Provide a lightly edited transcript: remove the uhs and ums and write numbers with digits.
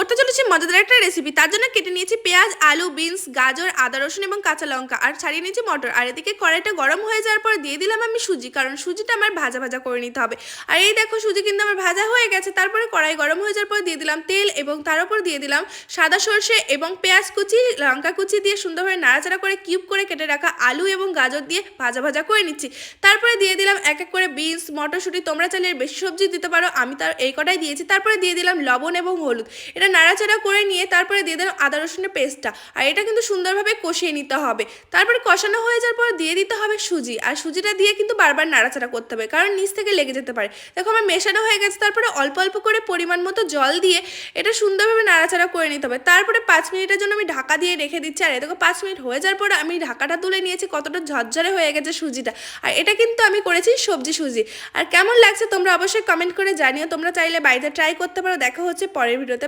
করতে চলেছি মজাদার একটা রেসিপি। তার জন্য কেটে নিয়েছি পেঁয়াজ, আলু, বিনস, গাজর, আদা, রসুন এবং কাঁচা লঙ্কা, আর ছাড়িয়ে নিয়েছি মটর। আর এদিকে কড়াইটা গরম হয়ে যাওয়ার পর দিয়ে দিলাম আমি সুজি, কারণ সুজিটা আমার ভাজা ভাজা করে নিতে হবে। আর এই দেখো সুজি কিন্তু আমার ভাজা হয়ে গেছে। তারপরে কড়াই গরম হয়ে যাওয়ার পর দিয়ে দিলাম তেল, এবং তার উপর দিয়ে দিলাম সাদা সর্ষে এবং পেঁয়াজ কুচি, লঙ্কা কুচি দিয়ে সুন্দরভাবে নাড়াচাড়া করে কিউব করে কেটে রাখা আলু এবং গাজর দিয়ে ভাজা ভাজা করে নিচ্ছি। তারপরে দিয়ে দিলাম এক এক করে বিনস, মটরশুঁটি, তোমরা চাইলে বেশি সবজি দিতে পারো, আমি তার এই কটাই দিয়েছি। তারপরে দিয়ে দিলাম লবণ এবং হলুদ। এটা নাড়াচাড়া করে নিয়ে তারপরে দিয়ে দিলাম আদা রসুনের পেস্টটা, আর এটা কিন্তু সুন্দরভাবে কষিয়ে নিতে হবে। তারপরে কষানো হয়ে যাওয়ার পর দিয়ে দিতে হবে সুজি, আর সুজিটা দিয়ে কিন্তু বারবার নাড়াচাড়া করতে হবে, কারণ নিচ থেকে লেগে যেতে পারে। দেখো আমার মেশানো হয়ে গেছে। তারপরে অল্প অল্প করে পরিমাণ মতো জল দিয়ে এটা সুন্দরভাবে নাড়াচাড়া করে নিতে হবে। তারপরে 5 মিনিটের জন্য আমি ঢাকা দিয়ে রেখে দিচ্ছি। আর দেখো 5 মিনিট হয়ে যাওয়ার পর আমি ঢাকাটা তুলে নিয়েছি, কতটা ঝরঝরে হয়ে গেছে সুজিটা। আর এটা কিন্তু আমি করেছি সবজি সুজি। আর কেমন লাগছে তোমরা অবশ্যই কমেন্ট করে জানিও। তোমরা চাইলে বাড়িতে ট্রাই করতে পারো। দেখা হচ্ছে পরের ভিডিওতে।